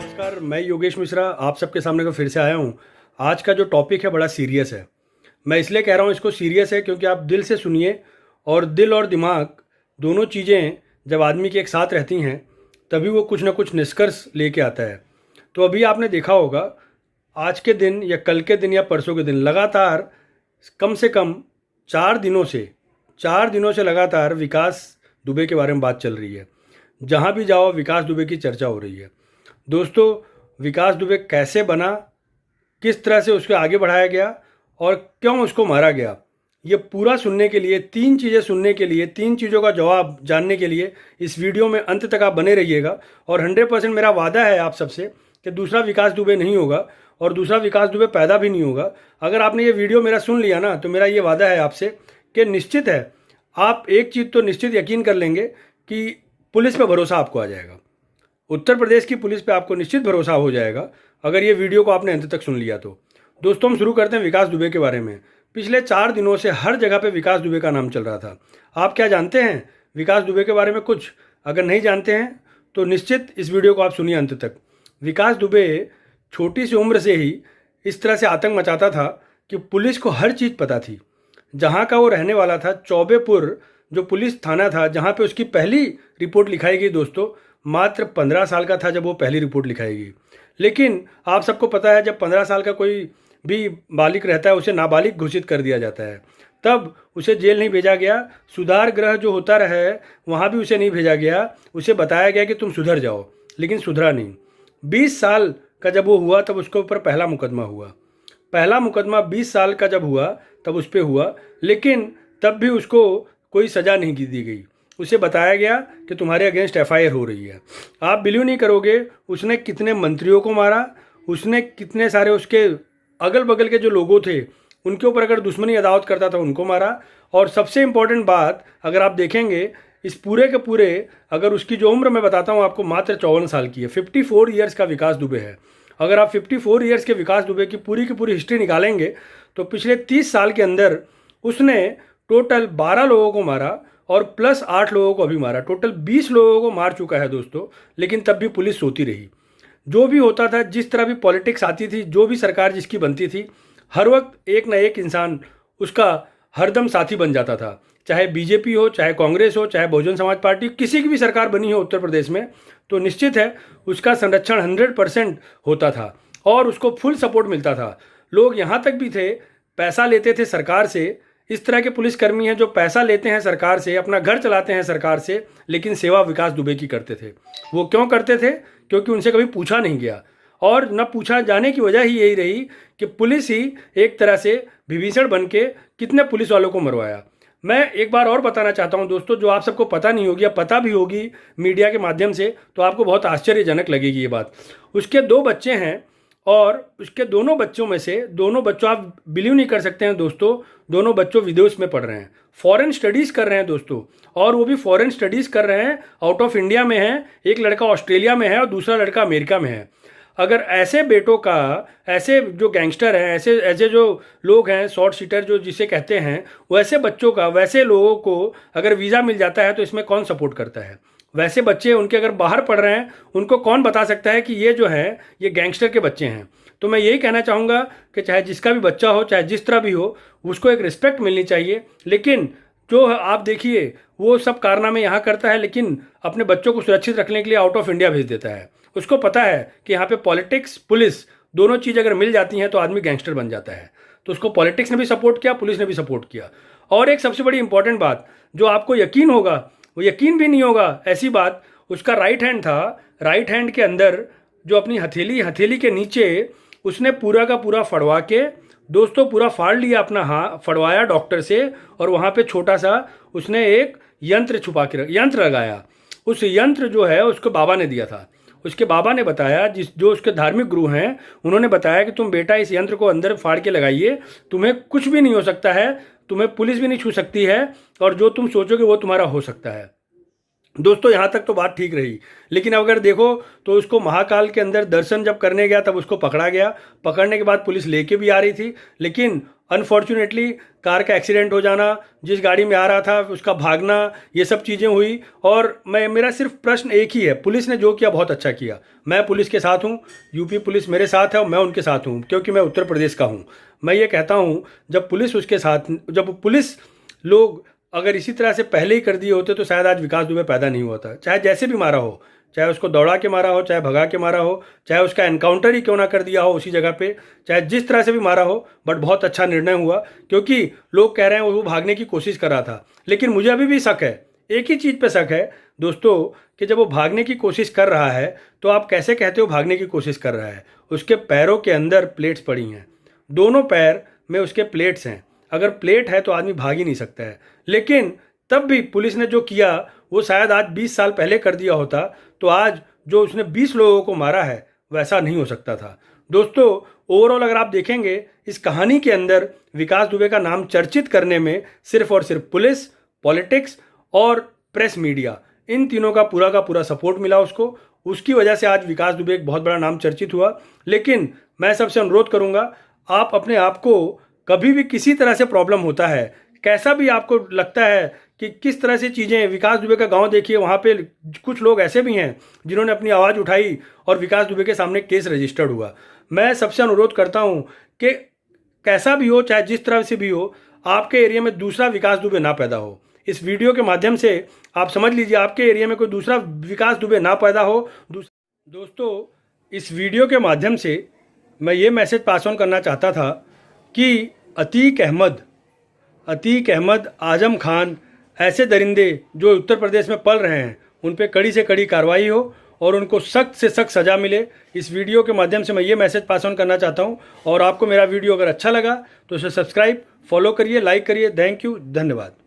नमस्कार, मैं योगेश मिश्रा आप सबके सामने को फिर से आया हूँ। आज का जो टॉपिक है बड़ा सीरियस है। मैं इसलिए कह रहा हूँ इसको सीरियस है क्योंकि आप दिल से सुनिए, और दिल और दिमाग दोनों चीज़ें जब आदमी की एक साथ रहती हैं तभी वो कुछ ना कुछ निष्कर्ष लेके आता है। तो अभी आपने देखा होगा आज के दिन या कल के दिन या परसों के दिन लगातार कम से कम 4 दिनों से लगातार विकास दुबे के बारे में बात चल रही है। जहाँ भी जाओ विकास दुबे की चर्चा हो रही है। दोस्तों, विकास दुबे कैसे बना, किस तरह से उसको आगे बढ़ाया गया और क्यों उसको मारा गया, ये पूरा सुनने के लिए, 3 चीज़ें सुनने के लिए, 3 चीज़ों का जवाब जानने के लिए इस वीडियो में अंत तक आप बने रहिएगा। और 100% मेरा वादा है आप सबसे कि दूसरा विकास दुबे नहीं होगा और दूसरा विकास दुबे पैदा भी नहीं होगा। अगर आपने ये वीडियो मेरा सुन लिया ना, तो मेरा ये वादा है आपसे कि निश्चित है आप एक चीज़ तो निश्चित यकीन कर लेंगे कि पुलिस पे भरोसा आपको आ जाएगा। उत्तर प्रदेश की पुलिस पे आपको निश्चित भरोसा हो जाएगा अगर ये वीडियो को आपने अंत तक सुन लिया तो। दोस्तों, हम शुरू करते हैं विकास दुबे के बारे में। पिछले 4 दिनों से हर जगह पे विकास दुबे का नाम चल रहा था। आप क्या जानते हैं विकास दुबे के बारे में कुछ? अगर नहीं जानते हैं तो निश्चित इस वीडियो को आप सुनिए अंत तक। विकास दुबे छोटी सी उम्र से ही इस तरह से आतंक मचाता था कि पुलिस को हर चीज़ पता थी। जहाँ का वो रहने वाला था, चौबेपुर जो पुलिस थाना था जहाँ पे उसकी पहली रिपोर्ट लिखाई गई, दोस्तों मात्र 15 साल का था जब वो पहली रिपोर्ट लिखाई गई। लेकिन आप सबको पता है जब 15 साल का कोई भी बालिग रहता है उसे नाबालिग घोषित कर दिया जाता है। तब उसे जेल नहीं भेजा गया, सुधार गृह जो होता रहे वहाँ भी उसे नहीं भेजा गया। उसे बताया गया कि तुम सुधर जाओ, लेकिन सुधरा नहीं। 20 साल का जब वो हुआ तब उसके ऊपर पहला मुकदमा हुआ। पहला मुकदमा 20 साल का जब हुआ तब उस पर हुआ, लेकिन तब भी उसको कोई सज़ा नहीं दी गई। उसे बताया गया कि तुम्हारे अगेंस्ट एफआईआर हो रही है। आप बिलीव नहीं करोगे उसने कितने मंत्रियों को मारा, उसने कितने सारे उसके अगल बगल के जो लोगों थे उनके ऊपर अगर दुश्मनी अदावत करता था उनको मारा। और सबसे इम्पॉर्टेंट बात अगर आप देखेंगे इस पूरे के पूरे, अगर उसकी जो उम्र मैं बताता हूँ आपको मात्र 54 साल की है। 54 ईयर्स का विकास दुबे है। अगर आप 54 ईयर्स के विकास दुबे की पूरी हिस्ट्री निकालेंगे तो पिछले 30 साल के अंदर उसने टोटल 12 लोगों को मारा और प्लस 8 लोगों को अभी मारा। टोटल 20 लोगों को मार चुका है दोस्तों। लेकिन तब भी पुलिस सोती रही। जो भी होता था, जिस तरह भी पॉलिटिक्स आती थी, जो भी सरकार जिसकी बनती थी, हर वक्त एक ना एक इंसान उसका हरदम साथी बन जाता था। चाहे बीजेपी हो, चाहे कांग्रेस हो, चाहे बहुजन समाज पार्टी, किसी की भी सरकार बनी हो उत्तर प्रदेश में, तो निश्चित है उसका संरक्षण 100% होता था और उसको फुल सपोर्ट मिलता था। लोग यहाँ तक भी थे, पैसा लेते थे सरकार से। इस तरह के पुलिसकर्मी हैं जो पैसा लेते हैं सरकार से, अपना घर चलाते हैं सरकार से, लेकिन सेवा विकास दुबे की करते थे। वो क्यों करते थे? क्योंकि उनसे कभी पूछा नहीं गया, और न पूछा जाने की वजह ही यही रही कि पुलिस ही एक तरह से विभीषण बन के कितने पुलिस वालों को मरवाया। मैं एक बार और बताना चाहता हूं दोस्तों, जो आप सबको पता नहीं होगी या पता भी होगी मीडिया के माध्यम से, तो आपको बहुत आश्चर्यजनक लगेगी ये बात। उसके 2 बच्चे हैं और उसके दोनों बच्चों में से दोनों बच्चों, आप बिलीव नहीं कर सकते हैं दोस्तों, दोनों बच्चों विदेश में पढ़ रहे हैं, फॉरेन स्टडीज़ कर रहे हैं दोस्तों। और वो भी फॉरेन स्टडीज़ कर रहे हैं, आउट ऑफ इंडिया में है। एक लड़का ऑस्ट्रेलिया में है और दूसरा लड़का अमेरिका में है। अगर ऐसे बेटों का, ऐसे जो गैंगस्टर हैं, ऐसे ऐसे जो लोग हैं, शॉर्ट सीटर जो जिसे कहते हैं, वैसे बच्चों का, वैसे लोगों को अगर वीज़ा मिल जाता है तो इसमें कौन सपोर्ट करता है? वैसे बच्चे उनके अगर बाहर पढ़ रहे हैं, उनको कौन बता सकता है कि ये जो है ये गैंगस्टर के बच्चे हैं? तो मैं यही कहना चाहूँगा कि चाहे जिसका भी बच्चा हो, चाहे जिस तरह भी हो, उसको एक रिस्पेक्ट मिलनी चाहिए। लेकिन जो आप देखिए वो सब कारनामे यहाँ करता है, लेकिन अपने बच्चों को सुरक्षित रखने के लिए आउट ऑफ इंडिया भेज देता है। उसको पता है कि यहाँ पे पॉलिटिक्स, पुलिस, दोनों चीज़ अगर मिल जाती हैं तो आदमी गैंगस्टर बन जाता है। तो उसको पॉलिटिक्स ने भी सपोर्ट किया, पुलिस ने भी सपोर्ट किया। और एक सबसे बड़ी इंपॉर्टेंट बात जो आपको यकीन होगा, वो यकीन भी नहीं होगा ऐसी बात, उसका राइट हैंड था। राइट हैंड के अंदर जो अपनी हथेली के नीचे उसने पूरा का पूरा फड़वा के, दोस्तों पूरा फाड़ लिया अपना हाथ, फड़वाया डॉक्टर से, और वहाँ पे छोटा सा उसने एक यंत्र छुपा के यंत्र लगाया। उस यंत्र जो है उसको बाबा ने दिया था। उसके बाबा ने बताया, जो उसके धार्मिक गुरु हैं, उन्होंने बताया कि तुम बेटा इस यंत्र को अंदर फाड़ के लगाइए, तुम्हें कुछ भी नहीं हो सकता है, तुम्हें पुलिस भी नहीं छू सकती है, और जो तुम सोचोगे वो तुम्हारा हो सकता है। दोस्तों यहाँ तक तो बात ठीक रही, लेकिन अगर देखो तो उसको महाकाल के अंदर दर्शन जब करने गया तब उसको पकड़ा गया। पकड़ने के बाद पुलिस लेके भी आ रही थी, लेकिन अनफॉर्चुनेटली कार का एक्सीडेंट हो जाना, जिस गाड़ी में आ रहा था उसका भागना, ये सब चीज़ें हुई। और मेरा सिर्फ प्रश्न एक ही है, पुलिस ने जो किया बहुत अच्छा किया। मैं पुलिस के साथ हूँ, यूपी पुलिस मेरे साथ है और मैं उनके साथ हूँ क्योंकि मैं उत्तर प्रदेश का हूँ। मैं ये कहता हूँ जब पुलिस लोग अगर इसी तरह से पहले ही कर दिए होते तो शायद आज विकास दुबे पैदा नहीं हुआ था। चाहे जैसे भी मारा हो, चाहे उसको दौड़ा के मारा हो, चाहे भगा के मारा हो, चाहे उसका एनकाउंटर ही क्यों ना कर दिया हो उसी जगह पे, चाहे जिस तरह से भी मारा हो, बट बहुत अच्छा निर्णय हुआ। क्योंकि लोग कह रहे हैं वो भागने की कोशिश कर रहा था, लेकिन मुझे अभी भी शक है, एक ही चीज़ पे शक है दोस्तों, कि जब वो भागने की कोशिश कर रहा है तो आप कैसे कहते हो भागने की कोशिश कर रहा है? उसके पैरों के अंदर प्लेट्स पड़ी हैं, दोनों पैर में उसके प्लेट्स हैं। अगर प्लेट है तो आदमी भाग ही नहीं सकता है। लेकिन तब भी पुलिस ने जो किया वो शायद आज 20 साल पहले कर दिया होता तो आज जो उसने 20 लोगों को मारा है वैसा नहीं हो सकता था। दोस्तों, ओवरऑल अगर आप देखेंगे इस कहानी के अंदर विकास दुबे का नाम चर्चित करने में सिर्फ और सिर्फ पुलिस, पॉलिटिक्स और प्रेस मीडिया, इन तीनों का पूरा सपोर्ट मिला उसको। उसकी वजह से आज विकास दुबे एक बहुत बड़ा नाम चर्चित हुआ। लेकिन मैं सबसे अनुरोध करूंगा, आप अपने आप को कभी भी किसी तरह से प्रॉब्लम होता है, कैसा भी आपको लगता है कि किस तरह से चीज़ें, विकास दुबे का गांव देखिए, वहाँ पे कुछ लोग ऐसे भी हैं जिन्होंने अपनी आवाज़ उठाई और विकास दुबे के सामने केस रजिस्टर्ड हुआ। मैं सबसे अनुरोध करता हूँ कि कैसा भी हो, चाहे जिस तरह से भी हो, आपके एरिया में दूसरा विकास दुबे ना पैदा हो। इस वीडियो के माध्यम से आप समझ लीजिए आपके एरिया में कोई दूसरा विकास दुबे ना पैदा हो। दोस्तों, इस वीडियो के माध्यम से मैं ये मैसेज पास ऑन करना चाहता था कि अतीक अहमद, आजम खान, ऐसे दरिंदे जो उत्तर प्रदेश में पल रहे हैं, उन पे कड़ी से कड़ी कार्रवाई हो और उनको सख्त से सख्त सज़ा मिले। इस वीडियो के माध्यम से मैं ये मैसेज पास ऑन करना चाहता हूँ। और आपको मेरा वीडियो अगर अच्छा लगा तो इसे सब्सक्राइब, फॉलो करिए, लाइक करिए। थैंक यू, धन्यवाद।